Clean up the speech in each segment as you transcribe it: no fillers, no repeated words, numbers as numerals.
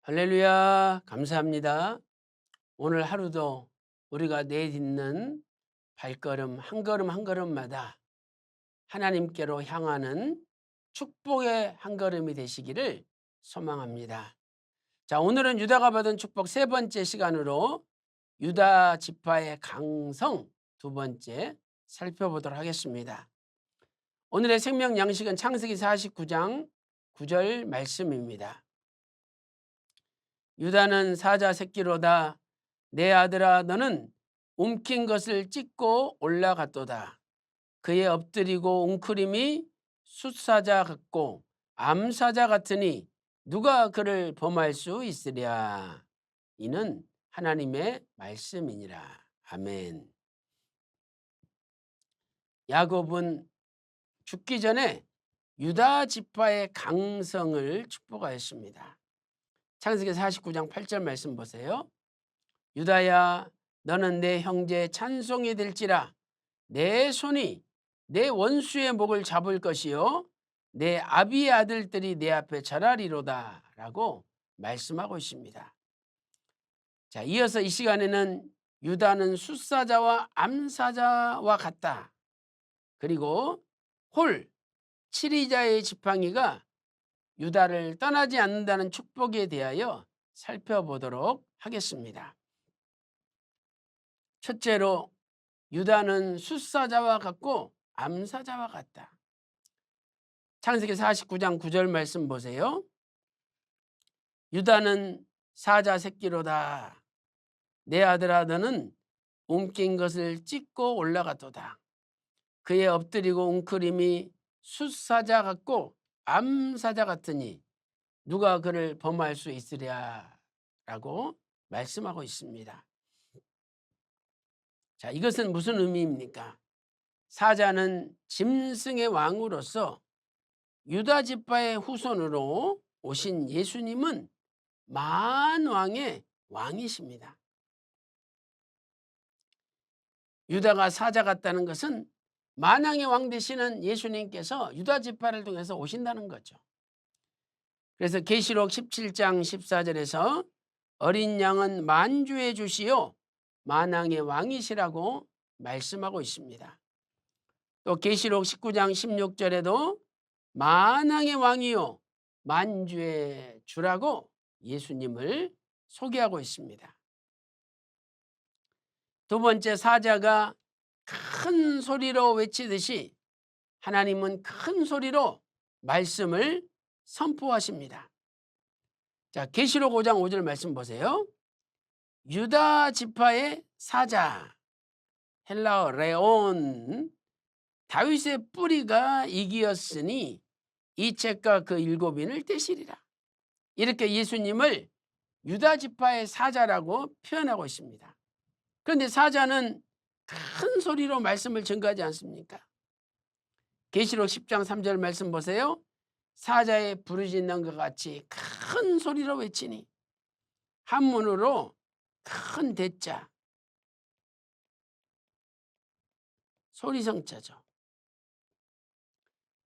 할렐루야, 감사합니다. 오늘 하루도 우리가 내딛는 발걸음 한 걸음 한 걸음마다 하나님께로 향하는 축복의 한 걸음이 되시기를 소망합니다. 자, 오늘은 유다가 받은 축복 세 번째 시간으로 유다 지파의 강성 두 번째 살펴보도록 하겠습니다. 오늘의 생명 양식은 창세기 49장 9절 말씀입니다. 유다는 사자 새끼로다. 내 아들아, 너는 움킨 것을 찢고 올라갔도다. 그의 엎드리고 웅크림이 숫사자 같고 암사자 같으니 누가 그를 범할 수 있으랴. 이는 하나님의 말씀이니라. 아멘. 야곱은 죽기 전에 유다 지파의 강성을 축복하였습니다. 창세기 49장 8절 말씀 보세요. 유다야, 너는 내 형제의 찬송이 될지라. 내 손이 내 원수의 목을 잡을 것이요 내 아비의 아들들이 내 앞에 절하리로다 라고 말씀하고 있습니다. 자, 이어서 이 시간에는 유다는 숫사자와 암사자와 같다. 그리고 홀, 치리자의 지팡이가 유다를 떠나지 않는다는 축복에 대하여 살펴보도록 하겠습니다. 첫째로 유다는 숫사자와 같고 암사자와 같다. 창세기 49장 9절 말씀 보세요. 유다는 사자 새끼로다. 내 아들아, 너는 움킨 것을 찢고 올라갔도다. 그의 엎드리고 웅크림이 숫사자 같고 암사자 같으니 누가 그를 범할 수 있으랴 라고 말씀하고 있습니다. 자, 이것은 무슨 의미입니까? 사자는 짐승의 왕으로서 유다 지파의 후손으로 오신 예수님은 만왕의 왕이십니다. 유다가 사자 같다는 것은 만왕의 왕 되시는 예수님께서 유다 지파를 통해서 오신다는 거죠. 그래서 계시록 17장 14절에서 어린 양은 만주의 주시요 만왕의 왕이시라고 말씀하고 있습니다. 또 계시록 19장 16절에도 만왕의 왕이요 만주의 주라고 예수님을 소개하고 있습니다. 두 번째, 사자가 큰 소리로 외치듯이 하나님은 큰 소리로 말씀을 선포하십니다. 자, 계시록 5장 5절 말씀 보세요. 유다 지파의 사자, 헬라어 레온, 다윗의 뿌리가 이기었으니 이 책과 그 일곱인을 떼시리라. 이렇게 예수님을 유다 지파의 사자라고 표현하고 있습니다. 그런데 사자는 큰 소리로 말씀을 전가하지 않습니까? 계시록 10장 3절 말씀 보세요. 사자의 부르짖는 것 같이 큰 소리로 외치니, 한문으로 큰 대자, 소리성자죠.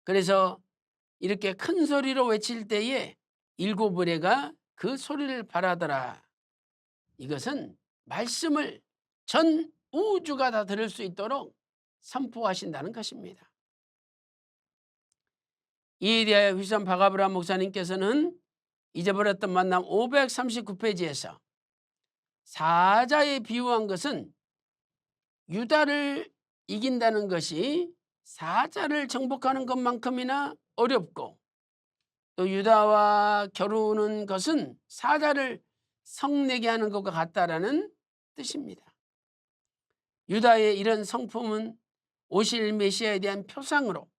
그래서 이렇게 큰 소리로 외칠 때에 일곱 의뢰가 그 소리를 바라더라. 이것은 말씀을 전 우주가 다 들을 수 있도록 선포하신다는 것입니다. 이에 대하여 휘선 바가브라 목사님께서는 잊어버렸던 만남 539페이지에서 사자에 비유한 것은 유다를 이긴다는 것이 사자를 정복하는 것만큼이나 어렵고, 또 유다와 겨루는 것은 사자를 성내게 하는 것과 같다라는 뜻입니다. 유다의 이런 성품은 오실 메시아에 대한 표상으로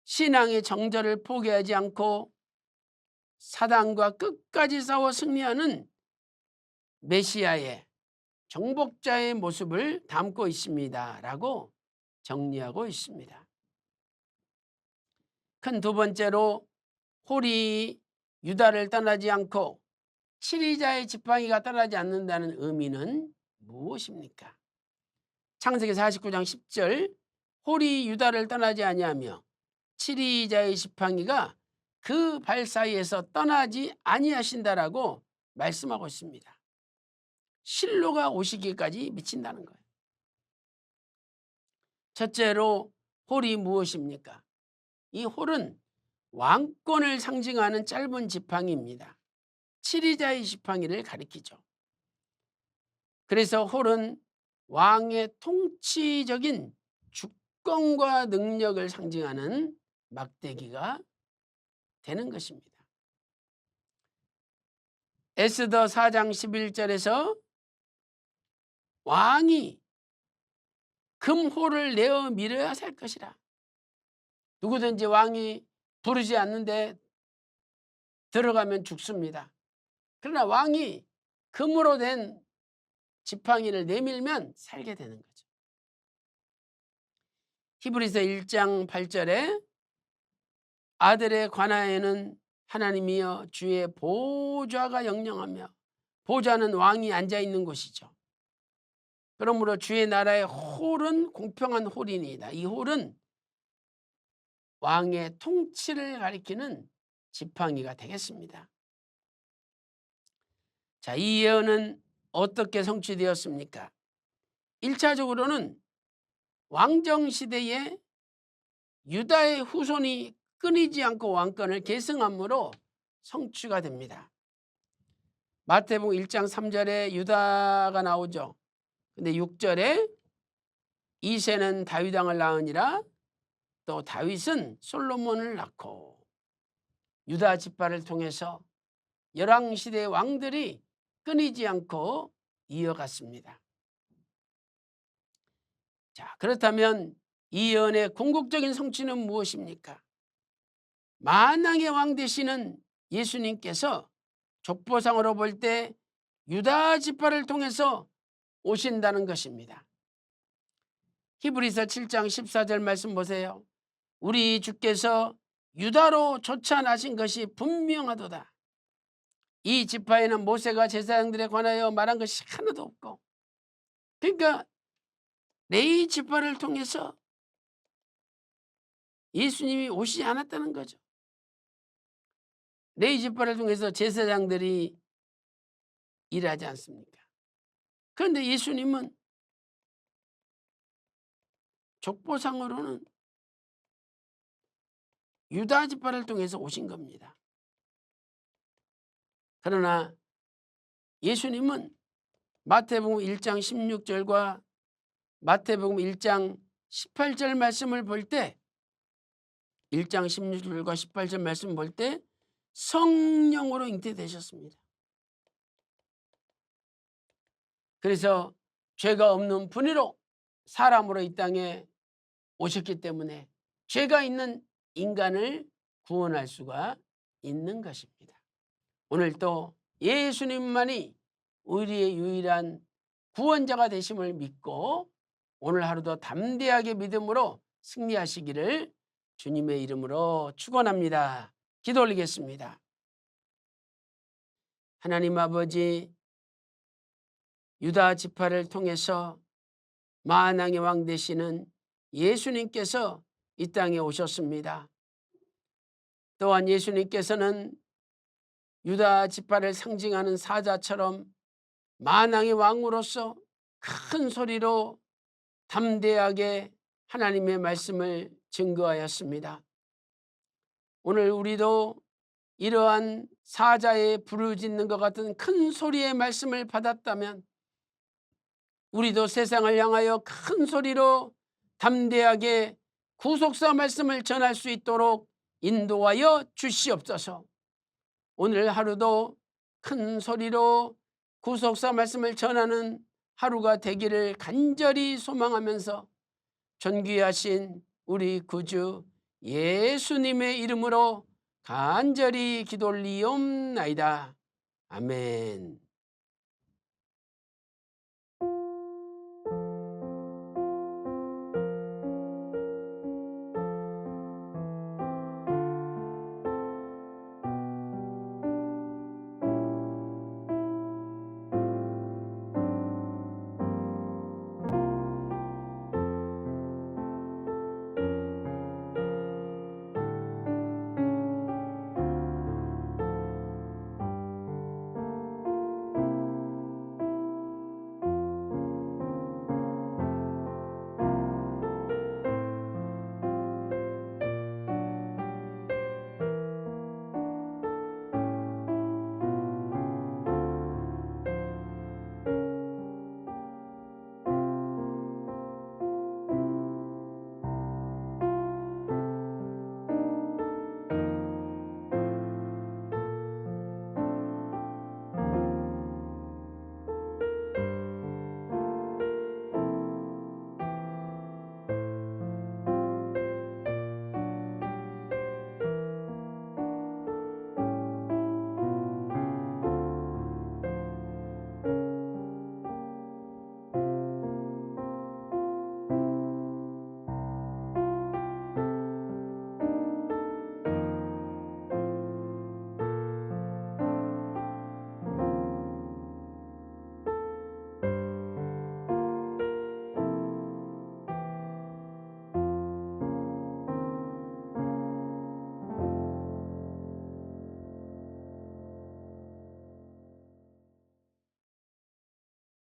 신앙의 정절을 포기하지 않고 사단과 끝까지 싸워 승리하는 메시아의 정복자의 모습을 담고 있습니다 라고 정리하고 있습니다. 큰 두 번째로 홀이 유다를 떠나지 않고 치리자의 지팡이가 떠나지 않는다는 의미는 무엇입니까? 창세기 49장 10절, 홀이 유다를 떠나지 아니하며 치리자의 지팡이가 그 발 사이에서 떠나지 아니하신다라고 말씀하고 있습니다. 실로가 오시기까지 미친다는 거예요. 첫째로 홀이 무엇입니까? 이 홀은 왕권을 상징하는 짧은 지팡이입니다. 7이자의 지팡이를 가리키죠. 그래서 홀은 왕의 통치적인 주권과 능력을 상징하는 막대기가 되는 것입니다. 에스더 4장 11절에서 왕이 금홀을 내어 밀어야 살 것이라. 누구든지 왕이 부르지 않는데 들어가면 죽습니다. 그러나 왕이 금으로 된 지팡이를 내밀면 살게 되는 거죠. 히브리서 1장 8절에 아들의 관하에는 하나님이여 주의 보좌가 영영하며, 보좌는 왕이 앉아있는 곳이죠. 그러므로 주의 나라의 홀은 공평한 홀이니이다. 이 홀은 왕의 통치를 가리키는 지팡이가 되겠습니다. 자, 이 예언은 어떻게 성취되었습니까? 1차적으로는 왕정시대에 유다의 후손이 끊이지 않고 왕권을 계승함으로 성취가 됩니다. 마태복음 1장 3절에 유다가 나오죠. 근데 6절에 이새는 다윗 왕을 낳으니라, 또 다윗은 솔로몬을 낳고, 유다 지파를 통해서 열왕시대의 왕들이 끊이지 않고 이어갔습니다. 자, 그렇다면 이 예언의 궁극적인 성취는 무엇입니까? 만왕의 왕 되시는 예수님께서 족보상으로 볼 때 유다 지파를 통해서 오신다는 것입니다. 히브리서 7장 14절 말씀 보세요. 우리 주께서 유다로 쫓아나신 것이 분명하도다. 이 지파에는 모세가 제사장들에 관하여 말한 것이 하나도 없고, 그러니까 레위 지파를 통해서 예수님이 오시지 않았다는 거죠. 레위 지파를 통해서 제사장들이 일하지 않습니까? 그런데 예수님은 족보상으로는 유다 지파를 통해서 오신 겁니다. 그러나 예수님은 마태복음 1장 16절과 마태복음 1장 18절 말씀을 볼 때, 1장 16절과 18절 말씀 볼 때 성령으로 잉태되셨습니다. 그래서 죄가 없는 분이로 사람으로 이 땅에 오셨기 때문에 죄가 있는 인간을 구원할 수가 있는 것입니다. 오늘 또 예수님만이 우리의 유일한 구원자가 되심을 믿고 오늘 하루도 담대하게 믿음으로 승리하시기를 주님의 이름으로 축원합니다. 기도 올리겠습니다. 하나님 아버지, 유다 지파를 통해서 만왕의 왕 되시는 예수님께서 이 땅에 오셨습니다. 또한 예수님께서는 유다 지파를 상징하는 사자처럼 만왕의 왕으로서 큰 소리로 담대하게 하나님의 말씀을 증거하였습니다. 오늘 우리도 이러한 사자의 부르짖는 것 같은 큰 소리의 말씀을 받았다면 우리도 세상을 향하여 큰 소리로 담대하게 구속사 말씀을 전할 수 있도록 인도하여 주시옵소서. 오늘 하루도 큰 소리로 구속사 말씀을 전하는 하루가 되기를 간절히 소망하면서 존귀하신 우리 구주 예수님의 이름으로 간절히 기도 올리옵나이다. 아멘.